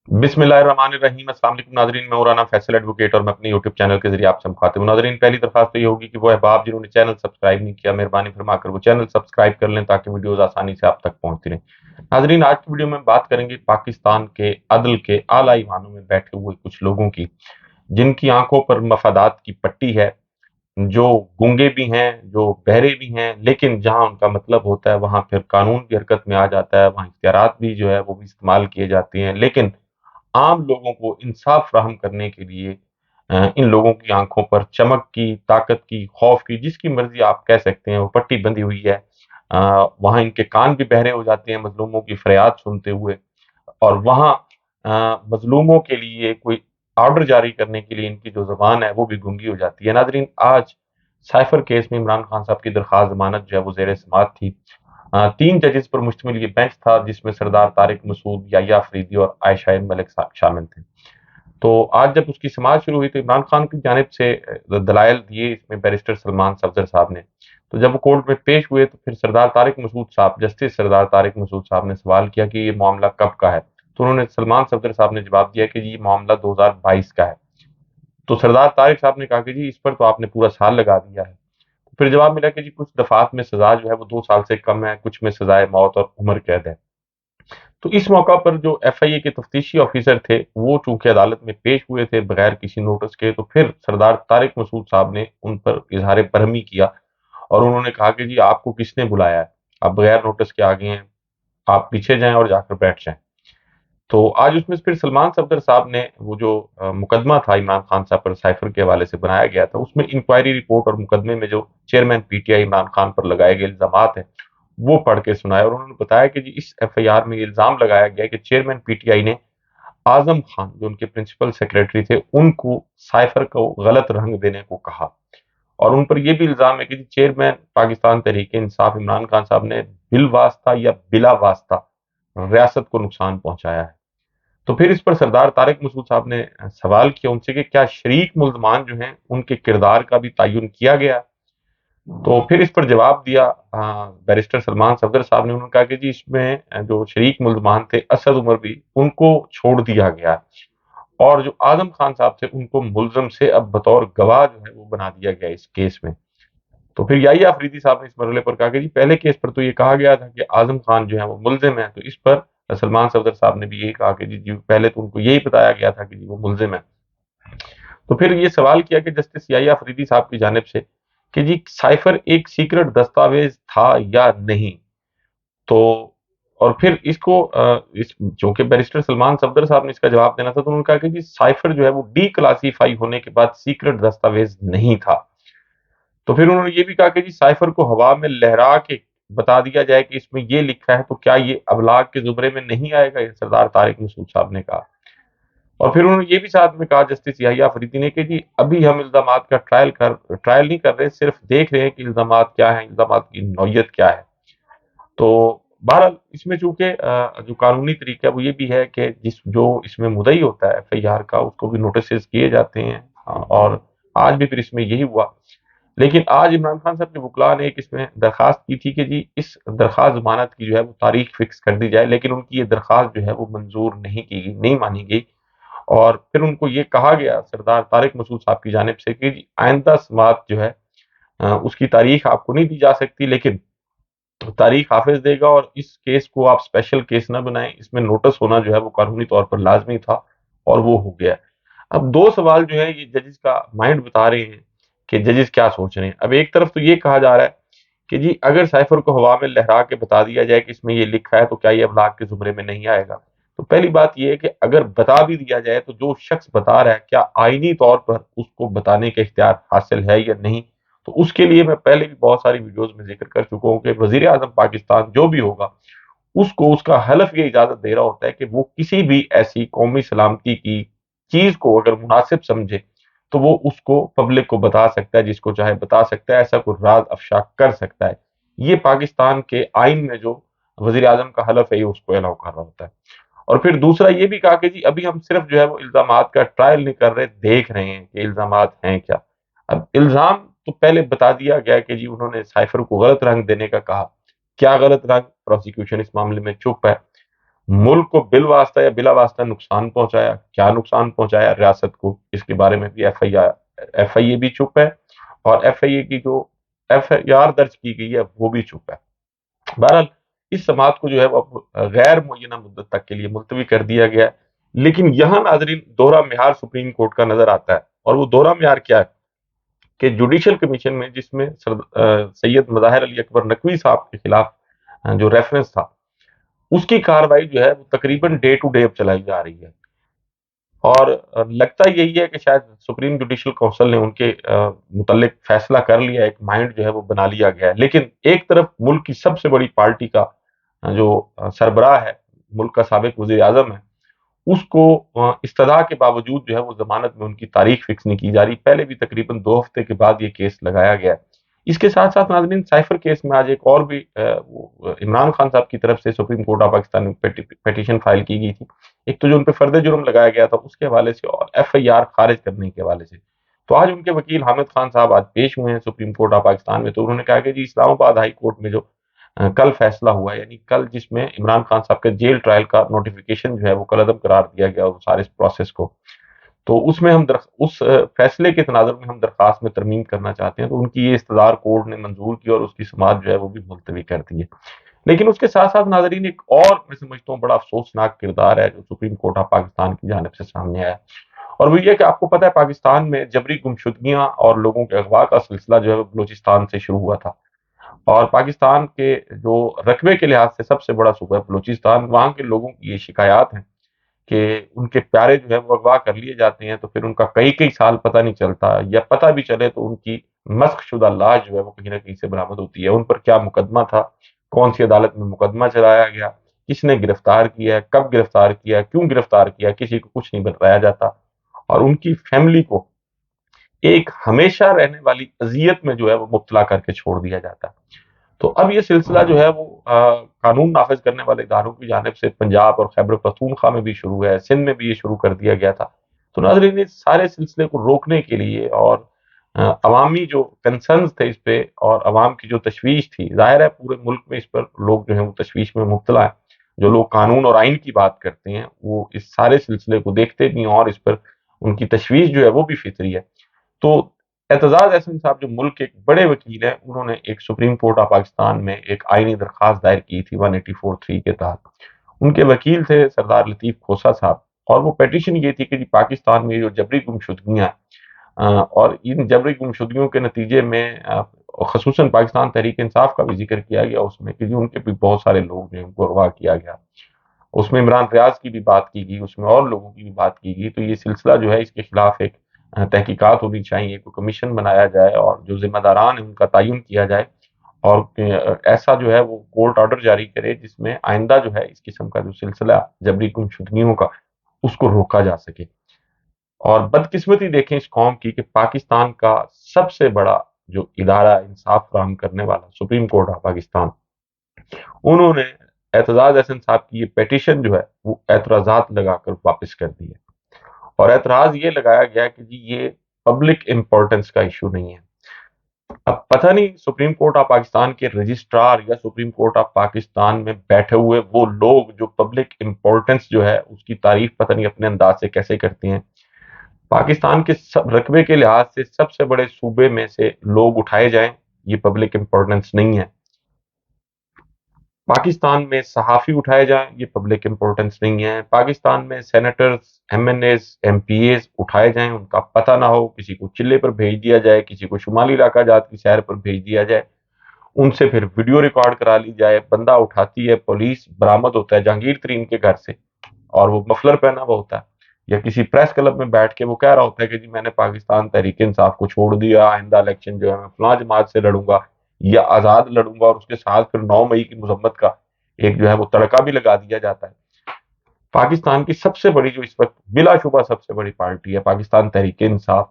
बिस्मिल्लाहिर्रहमानिर्रहीम। अस्सलाम वालेकुम नाज़रीन, मैं मौलाना फैसल एडवोकेट और मैं अपने यूट्यूब चैनल के जरिए आपसे मुखातिब हूं। नाज़रीन, पहली दरख्वास्त तो ये होगी कि वो अहबाब जिन्होंने चैनल सब्सक्राइब नहीं किया, मेहरबानी फरमाकर वो चैनल सब्सक्राइब कर लें ताकि वीडियोस आसानी से आप तक पहुंचती रहें। नाज़रीन, आज की वीडियो में बात करेंगे पाकिस्तान के अदल के आला ईवानों में बैठे हुए कुछ लोगों की, जिनकी आंखों पर मफादात की पट्टी है, जो गूंगे भी हैं, जो बहरे भी हैं, लेकिन जहां उनका मतलब होता है वहां फिर कानून भी हरकत में आ जाता है, वहां इख्तियारात भी जो है वो भी इस्तेमाल किए जाते हैं। लेकिन आम लोगों को इंसाफ फ्राहम करने के लिए इन लोगों की आंखों पर चमक की, ताकत की, खौफ की, जिसकी मर्जी आप कह सकते हैं, वो पट्टी बंधी हुई है। वहां इनके कान भी बहरे हो जाते हैं मजलूमों की फरियाद सुनते हुए, और वहां मजलूमों के लिए कोई ऑर्डर जारी करने के लिए इनकी जो जबान है वो भी गूंगी हो जाती है। नाजरीन, आज साइफर केस में इमरान खान साहब की दरखास्त जमानत जो है वो जेर समाअत थी। 3 जजेस पर मुश्तमिल ये बेंच था, जिसमें सरदार तारिक मसूद, याह्या अफरीदी और आयशा एन मलिक साहब शामिल थे। तो आज जब उसकी समाअत शुरू हुई तो इमरान खान की जानिब से दलाइल दिए इसमें बैरिस्टर सलमान सफदर साहब ने। तो जब वो कोर्ट में पेश हुए तो फिर सरदार तारिक मसूद साहब, जस्टिस सरदार तारिक मसूद साहब ने सवाल किया कि ये मामला कब का है। तो उन्होंने, सलमान सफदर साहब ने जवाब दिया कि जी ये मामला 2022 का है। तो सरदार तारिक साहब ने कहा कि जी इस पर तो आपने पूरा साल लगा दिया है। फिर जवाब मिला कि जी कुछ दफात में सजा जो है वो 2 साल से कम है, कुछ में सजाए मौत और उम्र कैद है। तो इस मौका पर जो एफआईए के तफ्तीशी ऑफिसर थे वो चूंकि अदालत में पेश हुए थे बगैर किसी नोटिस के, तो फिर सरदार तारिक मसूद साहब ने उन पर इजहार बरहमी किया और उन्होंने कहा कि जी आपको किसने बुलाया है, आप बगैर नोटिस के आ गए हैं, आप पीछे जाएं और जाकर बैठ जाएं। तो आज उसमें फिर सलमान सफदर साहब ने वो जो मुकदमा था इमरान खान साहब पर साइफर के हवाले से बनाया गया था, उसमें इंक्वायरी रिपोर्ट और मुकदमे में जो चेयरमैन पीटीआई इमरान खान पर लगाए गए इल्जामात हैं वो पढ़ के सुनाए। और उन्होंने बताया कि जी इस एफआईआर में इल्जाम लगाया गया है कि चेयरमैन पीटीआई ने आजम खान, जो उनके प्रिंसिपल सेक्रेटरी थे, उनको साइफर को गलत रंग देने को कहा। और उन पर यह भी इल्जाम है कि जी चेयरमैन पाकिस्तान तहरीक इंसाफ इमरान खान साहब ने बिल वास्ता या बिला वास्ता रियासत को नुकसान पहुंचाया है। तो फिर इस पर सरदार तारिक मसूद साहब ने सवाल किया उनसे कि क्या शरीक मुल्जमान जो हैं उनके किरदार का भी तयन किया गया। तो फिर इस पर जवाब दिया बैरिस्टर सलमान सफदर साहब ने। उन्होंने कहा कि जी इसमें जो शरीक मुल्जमान थे असद उमर भी, उनको छोड़ दिया गया और जो आजम खान साहब थे उनको मुलजम से अब बतौर गवाह जो है वो बना दिया गया इस केस में। तो फिर याहिया अफरीदी साहब ने इस मरहले पर कहा कि जी पहले केस पर तो ये कहा गया था कि आजम खान जो है वो मुलजिम है, तो इस पर सलमान सफदर साहब ने भी यही कहा कि जी पहले तो उनको यही बताया गया था कि जी वो मुलजिम है। तो फिर ये सवाल किया कि जस्टिस याहिया अफरीदी साहब की जानिब से कि जी साइफर एक सीक्रेट दस्तावेज था या नहीं। तो और फिर इसको इस चूंकि बैरिस्टर सलमान सफदर साहब ने इसका जवाब देना था, तो उन्होंने कहा कि जी साइफर जो है वो डी क्लासीफाई होने के बाद सीक्रेट दस्तावेज नहीं था। तो फिर उन्होंने ये भी कहा कि जी साइफर को हवा में लहरा के बता दिया जाए कि इसमें ये लिखा है, तो क्या ये अबलाग के जुमरे में नहीं आएगा, ये सरदार तारिक मसूद साहब ने कहा। और फिर उन्होंने ये भी साथ में कहा जस्टिस याहिया फरीदी ने कि जी अभी हम इल्जामात का ट्रायल नहीं कर रहे, सिर्फ देख रहे हैं कि इल्जामात क्या है, इल्जामात की नौयत क्या है। तो बहरहाल इसमें चूंकि जो कानूनी तरीका है वो ये भी है कि जिस जो इसमें मुद्दई होता है एफआईआर का, उसको भी नोटिस किए जाते हैं। और आज भी फिर इसमें यही हुआ। लेकिन आज इमरान खान साहब के वकला ने एक इसमें दरखास्त की थी कि जी इस दरखास्त जमानत की जो है वो तारीख फिक्स कर दी जाए, लेकिन उनकी ये दरखास्त जो है वो मंजूर नहीं की गई, नहीं मानी गई। और फिर उनको ये कहा गया सरदार तारिक मसूद साहब की जानिब से कि जी आइंदा समाअत जो है उसकी तारीख आपको नहीं दी जा सकती, लेकिन तो तारीख हाफिज देगा और इस केस को आप स्पेशल केस ना बनाएं, इसमें नोटिस होना जो है वो कानूनी तौर पर लाजमी था, और वो हो गया। अब दो सवाल जो है ये जजेस का माइंड बता रहे हैं कि जजेस क्या सोच रहे हैं। अब एक तरफ तो ये कहा जा रहा है कि जी अगर साइफर को हवा में लहरा के बता दिया जाए कि इसमें ये लिखा है, तो क्या ये अबलाग के जुमरे में नहीं आएगा। तो पहली बात ये है कि अगर बता भी दिया जाए तो जो शख्स बता रहा है क्या आईनी तौर पर उसको बताने का इख्तियार हासिल है या नहीं। तो उसके लिए मैं पहले भी बहुत सारी वीडियोस में जिक्र कर चुका हूँ कि वजीर आजम पाकिस्तान जो भी होगा उसको उसका हलफ ये इजाजत दे रहा होता है कि वो किसी भी ऐसी कौमी सलामती की चीज को अगर मुनासिब समझे तो वो उसको पब्लिक को बता सकता है, जिसको चाहे बता सकता है, ऐसा कोई राज अफशा कर सकता है। ये पाकिस्तान के आइन में जो वजीर आजम का हलफ है ये उसको अलाउ कर रहा होता है। और फिर दूसरा ये भी कहा कि जी अभी हम सिर्फ जो है वो इल्जामात का ट्रायल नहीं कर रहे, देख रहे हैं कि इल्जामात हैं क्या। अब इल्जाम तो पहले बता दिया गया कि जी उन्होंने साइफर को गलत रंग देने का कहा। क्या गलत रंग, प्रोसिक्यूशन इस मामले में चुप है। मुल्क को बिल वास्ता या बिला वास्ता नुकसान पहुंचाया, क्या नुकसान पहुंचाया रियासत को, इसके बारे में भी एफआईए भी चुप है, और एफआईए की जो एफआईआर दर्ज की गई है वो भी चुप है। बहरहाल इस समाअत को जो है वो अब गैर मुअय्यना मुद्दत तक के लिए मुलतवी कर दिया गया है। लेकिन यहाँ नाजरीन दोहरा मियार सुप्रीम कोर्ट का नजर आता है, और वो दोहरा मियार क्या है कि जुडिशल कमीशन में जिसमें सैयद मज़ाहिर अली अकबर नकवी साहब के खिलाफ जो रेफरेंस था, उसकी कार्रवाई जो है वो तकरीबन डे टू डे अब चलाई जा रही है। और लगता यही है कि शायद सुप्रीम जुडिशल काउंसिल ने उनके मुतल्लिक फैसला कर लिया, एक माइंड जो है वो बना लिया गया है। लेकिन एक तरफ मुल्क की सबसे बड़ी पार्टी का जो सरबराह है, मुल्क का साबिक वज़ीर आज़म है, उसको इस्तदा के बावजूद जो है वो जमानत में उनकी तारीख फिक्स नहीं की जा रही। पहले भी तकरीबन 2 हफ्ते के बाद ये केस लगाया गया है। इसके साथ साथ नाज़रीन साइफर केस में आज एक और भी इमरान खान साहब की तरफ से सुप्रीम कोर्ट ऑफ पाकिस्तान में पिटीशन फाइल की गई थी। एक तो जो उन पे फर्द जुर्म लगाया गया था उसके हवाले से, और एफआईआर खारिज करने के हवाले से। तो आज उनके वकील हामिद खान साहब आज पेश हुए हैं सुप्रीम कोर्ट ऑफ पाकिस्तान में। तो उन्होंने कहा कि जी इस्लामाबाद हाई कोर्ट में जो कल फैसला हुआ है, यानी कल जिसमें इमरान खान साहब के जेल ट्रायल का नोटिफिकेशन जो है वो कलअदम करार दिया गया उस सारे प्रोसेस को, तो उसमें हम उस फैसले के तनाजुर में हम दरखास्त में तरमीम करना चाहते हैं। तो उनकी ये इस्तदार कोर्ट ने मंजूर की और उसकी समाअत जो है वो भी मुलतवी कर दी है। लेकिन उसके साथ साथ नाजरीन एक और मैं समझता हूँ बड़ा अफसोसनाक किरदार है जो सुप्रीम कोर्ट ऑफ पाकिस्तान की जानिब से सामने आया है, और वो ये कि आपको पता है पाकिस्तान में जबरी गुमशुदगियां और लोगों के अगवा का सिलसिला जो है वो बलूचिस्तान से शुरू हुआ था। और पाकिस्तान के जो रकबे के लिहाज से सबसे बड़ा सूबा है बलूचिस्तान, वहाँ के लोगों की ये शिकायत है कि उनके प्यारे जो है वो अगवा कर लिए जाते हैं, तो फिर उनका कई कई साल पता नहीं चलता, या पता भी चले तो उनकी मस्क शुदा लाश जो है वो कहीं ना कहीं से बरामद होती है। उन पर क्या मुकदमा था, कौन सी अदालत में मुकदमा चलाया गया, किसने गिरफ्तार किया, कब गिरफ्तार किया, क्यों गिरफ्तार किया, किसी को कुछ नहीं बताया जाता, और उनकी फैमिली को एक हमेशा रहने वाली अजियत में जो है वो मुब्तला करके छोड़ दिया जाता है। तो अब ये सिलसिला जो है वो कानून नाफिज करने वाले इदारों की जानिब से पंजाब और खैबर पख्तूनख्वा में भी शुरू है, सिंध में भी ये शुरू कर दिया गया था। तो नाज़रीन इस सारे सिलसिले को रोकने के लिए और अवामी जो कंसर्न्स थे इस पे और अवाम की जो तशवीश थी, ज़ाहिर है पूरे मुल्क में इस पर लोग जो है वो तशवीश में मुब्तला हैं। जो लोग कानून और आइन की बात करते हैं वो इस सारे सिलसिले को देखते भी हैं, और इस पर उनकी तशवीश जो है वो भी फितरी है। तो एतजाज एहसन साहब जो मुल्क के एक बड़े वकील हैं, उन्होंने एक सुप्रीम कोर्ट ऑफ पाकिस्तान में एक आईनी दरखास्त दायर की थी 184(3) के तहत। उनके वकील थे सरदार लतीफ खोसा साहब, और वो पिटीशन ये थी कि जी पाकिस्तान में जो जबरी गुमशुदगियां और इन जबरी गुमशुदगियों के नतीजे में खसूसन पाकिस्तान तहरीक इंसाफ का भी जिक्र किया गया उसमें कि जी उनके भी बहुत सारे लोग जो उनको अगवा किया गया। उसमें इमरान रियाज की भी बात की गई, उसमें और लोगों की भी बात की गई। तो ये सिलसिला जो है इसके खिलाफ एक तहकीकात होनी चाहिए, कोई कमीशन बनाया जाए और जो जिम्मेदारान है उनका तयन किया जाए, और ऐसा जो है वो कोर्ट ऑर्डर जारी करे जिसमें आइंदा जो है इस किस्म का जो सिलसिला जबरी गुमशुदगियों का उसको रोका जा सके। और बदकिस्मती देखें इस कौम की कि पाकिस्तान का सबसे बड़ा जो इदारा इंसाफ फराहम करने वाला सुप्रीम कोर्ट ऑफ पाकिस्तान, उन्होंने एतजाज एहसन साहब की ये पिटीशन जो है वो एतराजात लगाकर वापस कर दी है। और एतराज ये लगाया गया कि जी ये पब्लिक इंपॉर्टेंस का इशू नहीं है। अब पता नहीं सुप्रीम कोर्ट ऑफ पाकिस्तान के रजिस्ट्रार या सुप्रीम कोर्ट ऑफ पाकिस्तान में बैठे हुए वो लोग जो पब्लिक इंपॉर्टेंस जो है उसकी तारीफ पता नहीं अपने अंदाज से कैसे करते हैं। पाकिस्तान के सब रकबे के लिहाज से सबसे बड़े सूबे में से लोग उठाए जाएं, ये पब्लिक इंपॉर्टेंस नहीं है। पाकिस्तान में सहाफ़ी उठाए जाएं, ये पब्लिक इंपॉर्टेंस नहीं है। पाकिस्तान में सेनेटर्स, एमएनएज, एमपीएज उठाए जाएं, उनका पता ना हो, किसी को चिल्ले पर भेज दिया जाए, किसी को शुमाली इलाका जात की सैर पर भेज दिया जाए, उनसे फिर वीडियो रिकॉर्ड करा ली जाए। बंदा उठाती है पुलिस, बरामद होता है जहांगीर तरीन के घर से, और वो मफलर पहना हुआ होता है, या किसी प्रेस क्लब में बैठ के वो कह रहा होता है कि जी मैंने पाकिस्तान तहरीक इंसाफ को छोड़ दिया, आइंदा इलेक्शन जो है मैं फलां जमात से लड़ूंगा या आजाद लड़ूंगा, और उसके साथ फिर 9 मई की मजम्मत का एक जो है वो तड़का भी लगा दिया जाता है। पाकिस्तान की सबसे बड़ी जो इस वक्त बिलाशुबा सबसे बड़ी पार्टी है पाकिस्तान तहरीक इंसाफ,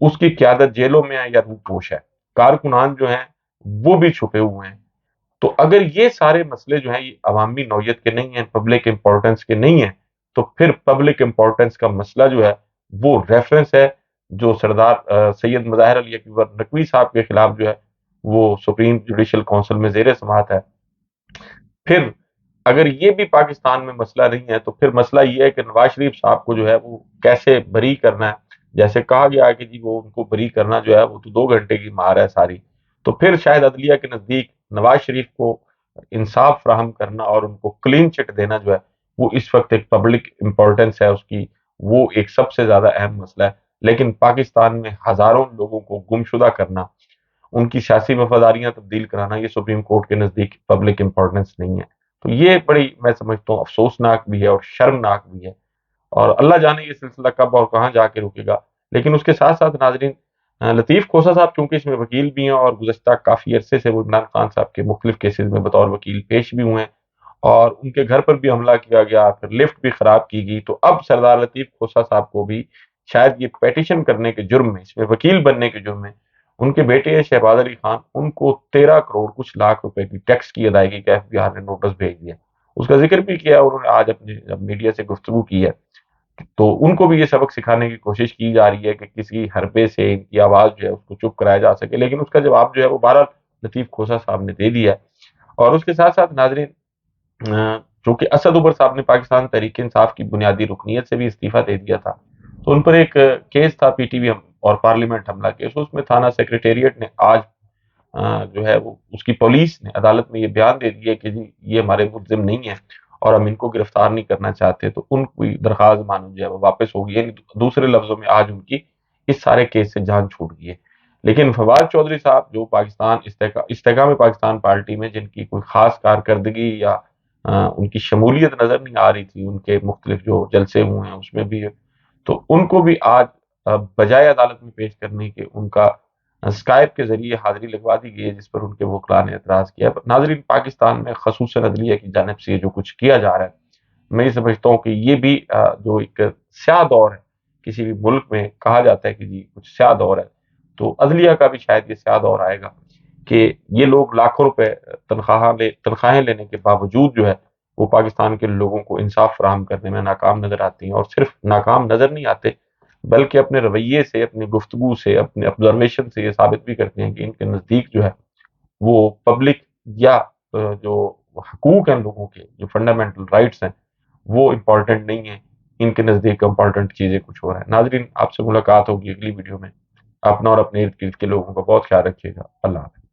उसकी क्यादत जेलों में है या रूपोश है, कारकुनान जो हैं वो भी छुपे हुए हैं। तो अगर ये सारे मसले जो हैं ये अवामी नौयत के नहीं हैं, पब्लिक इंपॉर्टेंस के नहीं हैं, तो फिर पब्लिक इंपॉर्टेंस का मसला जो है वो रेफरेंस है जो सरदार सैयद मज़ाहिर अली अकबर नकवी साहब के खिलाफ जो है वो सुप्रीम जुडिशल काउंसिल में जेर समाअत है। फिर اگر یہ بھی پاکستان میں مسئلہ نہیں ہے تو پھر مسئلہ یہ ہے کہ نواز شریف صاحب کو جو ہے وہ کیسے بری کرنا ہے. جیسے کہا گیا ہے کہ جی وہ ان کو بری کرنا جو ہے وہ تو 2 گھنٹے کی مار ہے ساری. تو پھر شاید عدلیہ کے نزدیک نواز شریف کو انصاف فراہم کرنا اور ان کو کلین چٹ دینا جو ہے وہ اس وقت ایک پبلک امپورٹنس ہے اس کی، وہ ایک سب سے زیادہ اہم مسئلہ ہے. لیکن پاکستان میں ہزاروں لوگوں کو گمشدہ کرنا، ان کی سیاسی وفاداریاں تبدیل کرانا، یہ سپریم کورٹ کے نزدیک پبلک امپورٹنس نہیں ہے. تو یہ بڑی میں سمجھتا ہوں افسوسناک بھی ہے اور شرمناک بھی ہے، اور اللہ جانے یہ سلسلہ کب اور کہاں جا کے رکے گا. لیکن اس کے ساتھ ساتھ ناظرین، لطیف کھوسہ صاحب چونکہ اس میں وکیل بھی ہیں اور گزشتہ کافی عرصے سے وہ عمران خان صاحب کے مختلف کیسز میں بطور وکیل پیش بھی ہوئے ہیں، اور ان کے گھر پر بھی حملہ کیا گیا، پھر لفٹ بھی خراب کی گئی. تو اب سردار لطیف کھوسہ صاحب کو بھی شاید یہ پیٹیشن کرنے کے جرم میں، اس میں وکیل بننے کے جرم میں، ان کے بیٹے شہباز علی خان ان کو 13 کروڑ کچھ لاکھ روپے کی ٹیکس کی ادائیگی کا ایف بی آر نے نوٹس بھیج دیا. اس کا ذکر بھی کیا انہوں نے آج اپنے میڈیا سے گفتگو کی ہے. تو ان کو بھی یہ سبق سکھانے کی کوشش کی جا رہی ہے کہ کسی حربے سے ان کی آواز جو ہے اس کو چپ کرایا جا سکے، لیکن اس کا جواب جو ہے وہ بہرحال لطیف کھوسہ صاحب نے دے دیا ہے. اور اس کے ساتھ ساتھ ناظرین، چونکہ اسد عمر صاحب نے پاکستان تحریک انصاف کی بنیادی رکنیت سے بھی استعفیٰ دے دیا تھا، تو ان پر ایک کیس تھا پی ٹی وی اور پارلیمنٹ حملہ کیس. اس میں تھانہ سیکریٹریٹ نے آج جو ہے وہ اس کی پولیس نے عدالت میں یہ بیان دے دیا کہ جی یہ ہمارے ملزم نہیں ہیں اور ہم ان کو گرفتار نہیں کرنا چاہتے. تو ان کی درخواست مانو جو ہے وہ واپس ہوگی، یعنی دوسرے لفظوں میں آج ان کی اس سارے کیس سے جان چھوٹ گئی ہے. لیکن فواد چودھری صاحب جو پاکستان استحکام پاکستان پارٹی میں جن کی کوئی خاص کارکردگی یا ان کی شمولیت نظر نہیں آ رہی تھی، ان کے مختلف جو جلسے ہوئے ہیں اس میں بھی، تو ان کو بھی آج بجائے عدالت میں پیش کرنے کے ان کا اسکائپ کے ذریعے حاضری لگوا دی گئی ہے، جس پر ان کے وکلاء نے اعتراض کیا. ناظرین، پاکستان میں خصوصاً عدلیہ کی جانب سے جو کچھ کیا جا رہا ہے، میں یہ سمجھتا ہوں کہ یہ بھی جو ایک سیاہ دور ہے کسی بھی ملک میں، کہا جاتا ہے کہ جی کچھ سیاہ دور ہے، تو عدلیہ کا بھی شاید یہ سیاہ دور آئے گا کہ یہ لوگ لاکھوں روپے تنخواہیں لینے کے باوجود جو ہے وہ پاکستان کے لوگوں کو انصاف فراہم کرنے میں ناکام نظر آتی ہیں. اور صرف ناکام نظر نہیں آتے بلکہ اپنے رویے سے، اپنی گفتگو سے، اپنے آبزرویشن سے یہ ثابت بھی کرتے ہیں کہ ان کے نزدیک جو ہے وہ پبلک یا جو حقوق ہیں لوگوں کے، جو فنڈامنٹل رائٹس ہیں، وہ امپورٹنٹ نہیں ہیں. ان کے نزدیک امپورٹنٹ چیزیں کچھ اور ہیں. ناظرین، آپ سے ملاقات ہوگی اگلی ویڈیو میں. اپنا اور اپنے ارد گرد کے لوگوں کا بہت خیال رکھیے گا. اللہ حافظ.